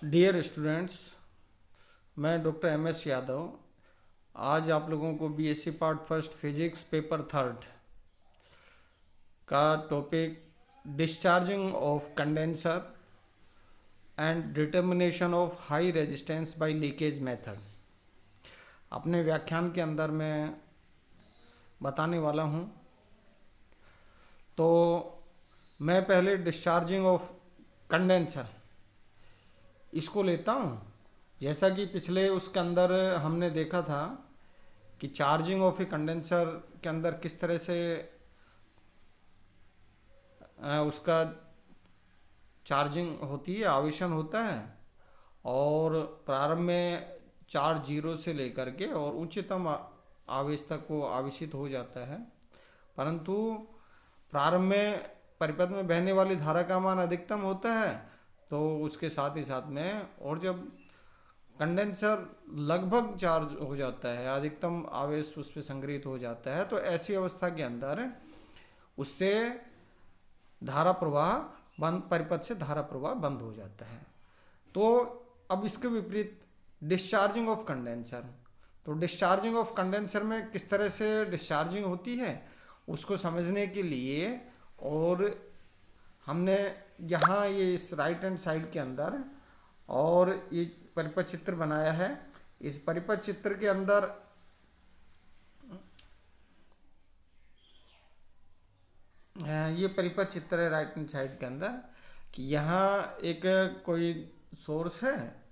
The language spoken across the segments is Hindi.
डियर स्टूडेंट्स, मैं डॉक्टर एम एस यादव आज आप लोगों को BSc part first physics paper third का topic discharging of condenser and determination of high resistance by leakage method अपने व्याख्यान के अंदर मैं बताने वाला हूँ। तो मैं पहले डिस्चार्जिंग ऑफ कंडेंसर इसको लेता हूँ। जैसा कि पिछले उसके अंदर हमने देखा था कि चार्जिंग ऑफ ए कंडेंसर के अंदर किस तरह से उसका चार्जिंग होती है, आवेशन होता है, और प्रारंभ में चार्ज जीरो से लेकर के और उच्चतम आवेश तक वो आवेशित हो जाता है। परंतु प्रारंभ में परिपथ में बहने वाली धारा का मान अधिकतम होता है, तो उसके साथ ही साथ में और जब कंडेंसर लगभग चार्ज हो जाता है, अधिकतम आवेश उस पर संग्रहित हो जाता है, तो ऐसी अवस्था के अंदर उससे धारा प्रवाह बंद, परिपथ से धारा प्रवाह बंद हो जाता है। तो अब इसके विपरीत डिस्चार्जिंग ऑफ कंडेंसर, तो डिस्चार्जिंग ऑफ कंडेंसर में किस तरह से डिस्चार्जिंग होती है उसको समझने के लिए, और हमने यहाँ ये इस राइट हैंड साइड के अंदर और ये परिपथ चित्र बनाया है। इस परिपथ चित्र के अंदर ये परिपथ चित्र है राइट हैंड साइड के अंदर कि यहाँ एक कोई सोर्स है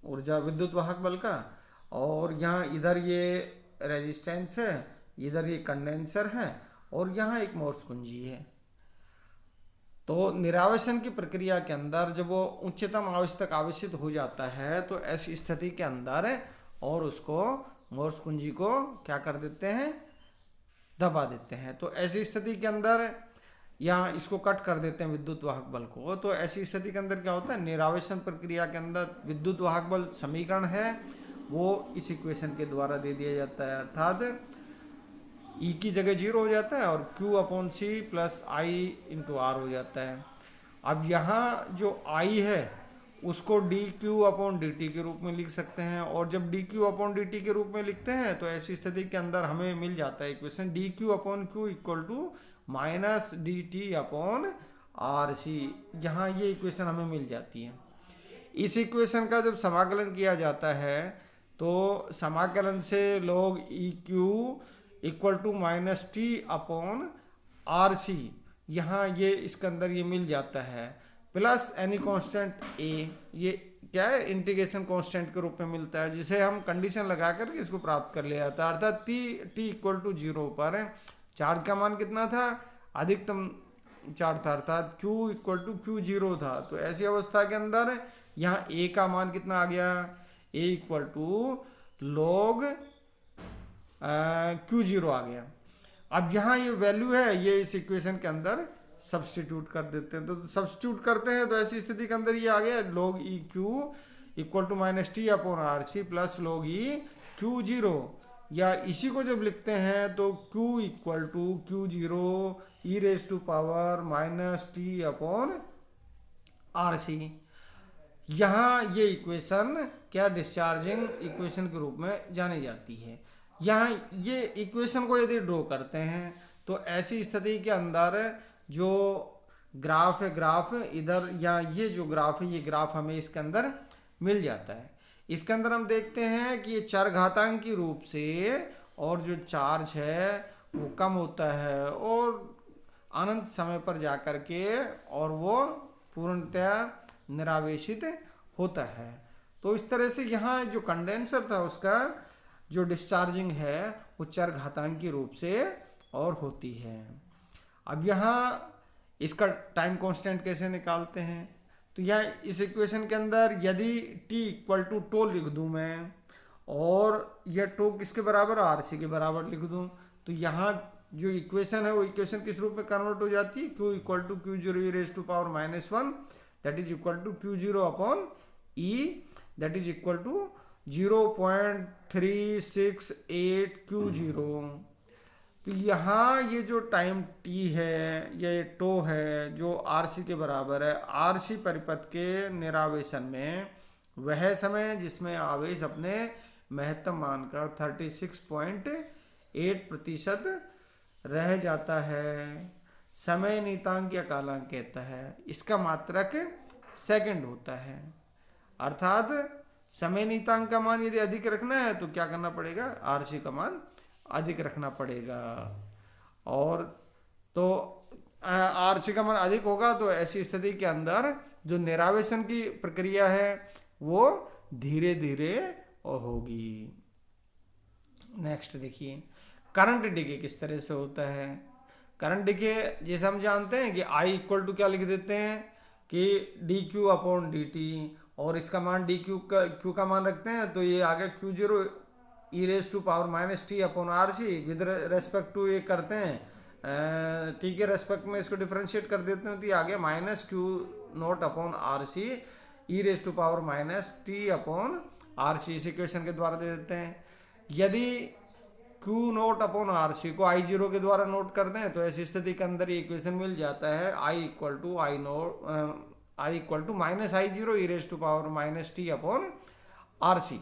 ऊर्जा विद्युत वाहक बल का, और यहाँ इधर ये रेजिस्टेंस है, इधर ये कंडेंसर है, और यहाँ एक मोर्स कुंजी है। तो निरावेशन की प्रक्रिया के अंदर जब वो उच्चतम आवेश तक आवेशित हो जाता है, तो ऐसी स्थिति के अंदर और उसको मोर्स कुंजी को क्या कर देते हैं, दबा देते हैं। तो ऐसी स्थिति के अंदर यहाँ इसको कट कर देते हैं विद्युत वाहक बल को। तो ऐसी स्थिति के अंदर क्या होता है, निरावेशन प्रक्रिया के अंदर विद्युत वाहक बल समीकरण है वो इस इक्वेशन के द्वारा दे दिया जाता है, अर्थात ई की जगह जीरो हो जाता है और Q upon C plus I into R हो जाता है। अब यहाँ जो I है उसको D Q upon D T के रूप में लिख सकते हैं, और जब D Q upon D T के रूप में लिखते हैं तो ऐसी स्थिति के अंदर हमें मिल जाता है equation D Q upon Q equal to minus D T upon R C. यहाँ ये इक्वेशन हमें मिल जाती है। इस इक्वेशन का जब समाकलन किया जाता है तो समाकलन से log E Q equal to minus T upon R C, यहाँ ये इसके अंदर ये मिल जाता है, प्लस एनी कांस्टेंट ए, ये क्या है, इंटीग्रेशन कांस्टेंट के रूप में मिलता है, जिसे हम कंडीशन लगा करके इसको प्राप्त कर लिया था। अर्थात टी इक्वल टू जीरो पर चार्ज का मान कितना था, अधिकतम चार्ज था, अर्थात Q equal to Q zero था। तो ऐसी अवस्था के अंदर यहाँ A का मान कितना आ गया, A equal to log q zero आ गया। अब यहाँ ये वैल्यू है, ये इस इक्वेशन के अंदर सब्सटीट्यूट कर देते हैं। तो सब्सटीट्यूट करते हैं तो ऐसी स्थिति के अंदर ये आ गया log E Q equal to minus T upon R C plus log E Q zero, या इसी को जब लिखते हैं तो Q equal to Q zero e raise to power minus T upon R C. यहाँ ये इक्वेशन क्या डिस्चार्जिंग इक्वेशन के रूप में जानी जाती है। यहाँ ये इक्वेशन को यदि ड्रॉ करते हैं तो ऐसी स्थिति के अंदर जो ग्राफ है, ग्राफ इधर या ये जो ग्राफ है, ये ग्राफ हमें इसके अंदर मिल जाता है। इसके अंदर हम देखते हैं कि ये चरघातांकी रूप से और जो चार्ज है वो कम होता है और अनंत समय पर जाकर के और वो पूर्णतया निरावेशित होता है। तो इस तरह से यहाँ जो कंडेंसर था उसका जो डिस्चार्जिंग है वो चरघातांकी रूप से और होती है। अब यहाँ इसका टाइम कांस्टेंट कैसे निकालते हैं, तो यह इस इक्वेशन के अंदर यदि t इक्वल टू टो लिख दूं मैं, और यह टो किसके बराबर, आर सी के बराबर लिख दूं, तो यहाँ जो इक्वेशन है वो इक्वेशन किस रूप में कन्वर्ट हो जाती है, q equal to Q zero e raise to power minus one, that is equal to Q zero upon e, that is equal to 0.368 Q zero. तो यहाँ ये जो टाइम टी है, ये टो है जो आर सी के बराबर है, आर सी परिपथ के निरावेशन में वह समय जिसमें आवेश अपने महत्तम मान का 36.8% रह जाता है, समय नीतांक या कालांक कहता है। इसका मात्रक सेकंड होता है। अर्थात समय नीतांक का मान यदि अधिक रखना है तो क्या करना पड़ेगा, आरसी का मान अधिक रखना पड़ेगा। और तो आरसी का मान अधिक होगा तो ऐसी स्थिति के अंदर जो निरावेशन की प्रक्रिया है वो धीरे धीरे होगी। नेक्स्ट देखिए, करंट डिके किस तरह से होता है। करंट डिके जैसे हम जानते हैं कि आई इक्वल टू क्या लिख देते हैं कि D Q upon D T, और इसका मान डी क्यू का मान रखते हैं तो ये आगे Q zero e raise to power minus T upon R C with respect to ये करते हैं टी के रेस्पेक्ट में इसको डिफ्रेंशिएट कर देते हैं तो ये आगे minus Q naught upon R C e raise to power minus T upon R C, इस इक्वेशन के द्वारा दे देते हैं। यदि Q naught upon R C को आई जीरो के द्वारा नोट कर दें तो ऐसी स्थिति के अंदर ये इक्वेशन मिल जाता है I equal to minus I zero e raise to power minus T upon R C.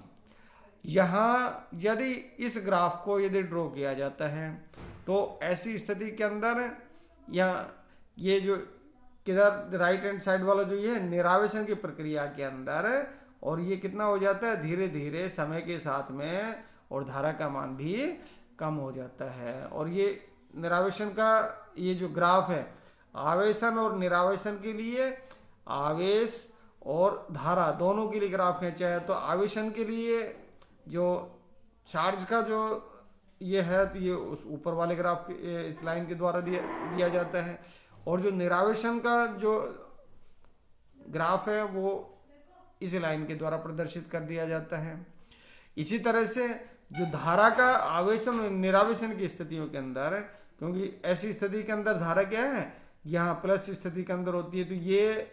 यहाँ यदि इस ग्राफ को यदि ड्रॉ किया जाता है तो ऐसी स्थिति के अंदर या ये जो किधर राइट हैंड साइड वाला जो ये निरावेशन की प्रक्रिया के अंदर, और ये कितना हो जाता है धीरे धीरे समय के साथ में, और धारा का मान भी कम हो जाता है। और ये निरावेशन का ये जो ग्राफ है, आवेशन और निरावेशन के लिए, आवेश और धारा दोनों के लिए ग्राफ खींचा है। तो आवेशन के लिए जो चार्ज का जो ये है तो ये उस ऊपर वाले ग्राफ के इस लाइन के द्वारा दिया जाता है, और जो निरावेशन का जो ग्राफ है वो इस लाइन के द्वारा प्रदर्शित कर दिया जाता है। इसी तरह से जो धारा का आवेशन और निरावेशन की स्थितियों के अंदर, क्योंकि ऐसी स्थिति के अंदर धारा क्या है, यहाँ प्लस स्थिति के अंदर होती है, तो ये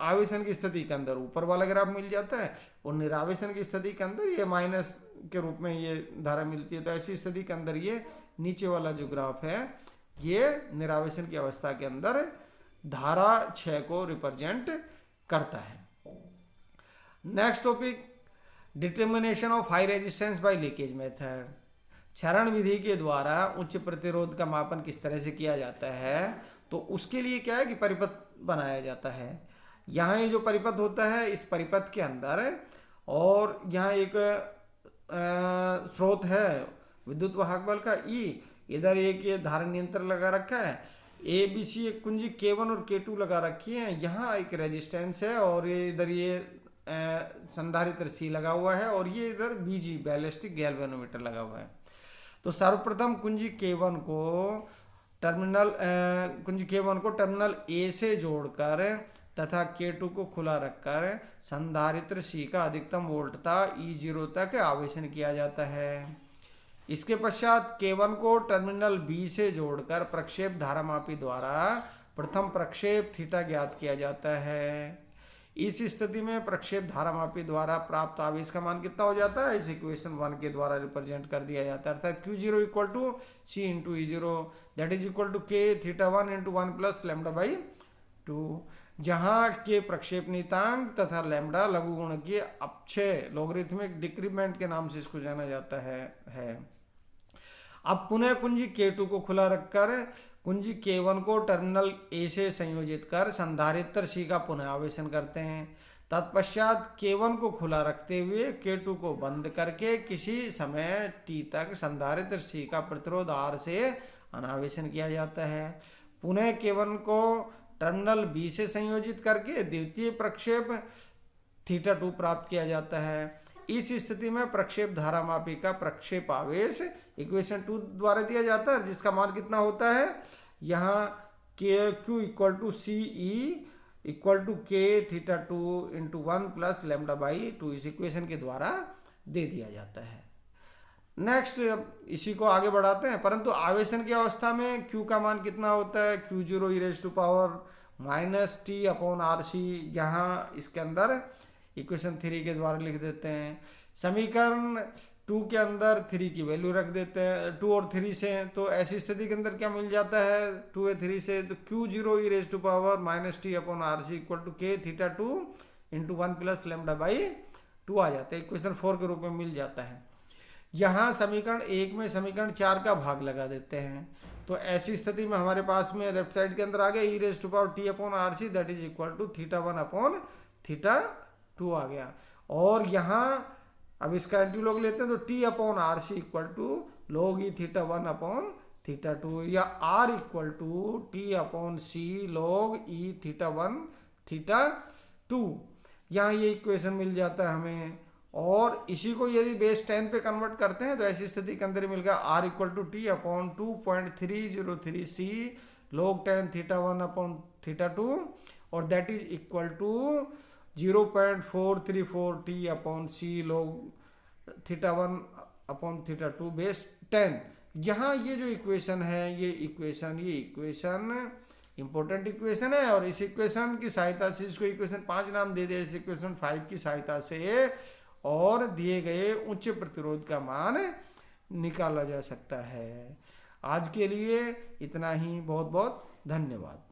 आवेशन की स्थिति के अंदर ऊपर वाला ग्राफ मिल जाता है, और निरावेशन की स्थिति के अंदर ये माइनस के रूप में ये धारा मिलती है। तो ऐसी स्थिति के अंदर ये नीचे वाला जो ग्राफ है ये निरावेशन की अवस्था के अंदर धारा 6 को रिप्रेजेंट करता है। Next topic, determination of high resistance by leakage method. क्षरण विधि के द्वारा उच्च प्रतिरोध का मापन किस तरह से किया जाता है, तो उसके लिए क्या है कि परिपथ बनाया जाता है। यहाँ ये जो परिपथ होता है, इस परिपथ के अंदर, और यहाँ एक स्रोत है विद्युत वाहक बल का ई, इधर एक ये धारा नियंत्रण लगा रखा है, ए बी सी एक कुंजी K1 और K2 लगा रखी है, यहाँ एक रेजिस्टेंस है, और ये इधर ये संधारित्र सी लगा हुआ है, और ये इधर बीजी बैलिस्टिक गैल्वेनोमीटर लगा हुआ है। तो सर्वप्रथम कुंजी K1 को टर्मिनल ए से जोड़कर तथा K2 को खुला रखकर संधारित्र सी का अधिकतम वोल्टता E0 तक आवेशन किया जाता है। इसके पश्चात K1 को टर्मिनल बी से जोड़कर प्रक्षेप धारामापी द्वारा प्रथम प्रक्षेप थीटा ज्ञात किया जाता है। इस स्थिति में प्रक्षेप धारामापी द्वारा प्राप्त आवेश का मान कितना हो जाता है, इस इक्वेशन 1 के द्वारा रिप्रेजेंट कर दिया जाता है। अर्थात Q0 equal to C into E0 that is equal to K theta 1 into 1 plus lambda by 2, जहाँ के प्रक्षेप नियतांक तथा लैम्डा लघु गुण के अपक्षय लॉगरिथमिक डिक्रीमेंट के नाम से इसको जाना जाता है। अब पुनः कुंजी K2 को खुला रखकर कुंजी K1 को टर्मिनल ए से संयोजित कर संधारित्र C का पुनः आवेशन करते हैं। तत्पश्चात K1 को खुला रखते हुए K2 को बंद करके किसी समय t तक संधारित्र C का प्रतिरोध R से अनावेशन किया जाता है। पुनः K1 को टर्मिनल B से संयोजित करके द्वितीय प्रक्षेप θ2 प्राप्त किया जाता है। इस स्थिति में प्रक्षेप धारामापी का प्रक्षेप आवेश इक्वेशन 2 द्वारा दिया जाता है, जिसका मान कितना होता है, यहाँ Q equal to C E equal to K theta 2 into 1 plus lambda by 2 इस इक्वेशन के द्वारा दे दिया जाता है। नेक्स्ट इसी को आगे बढ़ाते हैं, परंतु आवेशन की अवस्था में Q का मान कितना होता है, Q0 e raise to power minus T upon R C, यहाँ इसके अंदर इक्वेशन 3 के द्वारा लिख देते हैं। समीकरण 2 के अंदर 3 की वैल्यू रख देते हैं, 2 और 3 से, तो ऐसी स्थिति के अंदर क्या मिल जाता है 2 या 3 से, तो Q0 e raised to power minus T upon R C equal to K theta 2 into 1 plus lambda by 2 आ जाता है, इक्वेशन 4 के रूप में मिल जाता है। यहाँ समीकरण 1 में समीकरण 4 का भाग लगा देते हैं, तो ऐसी स्थिति में हमारे पास में लेफ्ट साइड के अंदर आ गया e raise to power t upon R C that is equal to theta 1 upon theta 2 आ गया। और यहाँ अब इसका एंटी लॉग लेते हैं तो T upon R C equal to log e theta 1 upon theta 2, या R equal to T upon C log e theta 1 theta 2। यहाँ ये इक्वेशन मिल जाता है हमें, और इसी को यदि बेस 10 पे कन्वर्ट करते हैं तो ऐसी स्थिति के अंदर मिल गया R equal to T upon 2.303 C log 10 theta 1 upon theta 2, और that is equal to 0.434 T upon C log theta 1 upon theta 2 base 10। यहाँ ये जो इक्वेशन है ये इक्वेशन इंपॉर्टेंट इक्वेशन है, और इस इक्वेशन की सहायता से इसको इक्वेशन 5 नाम दे दे, इस इक्वेशन 5 की सहायता से और दिए गए उच्च प्रतिरोध का मान निकाला जा सकता है। आज के लिए इतना ही, बहुत बहुत धन्यवाद।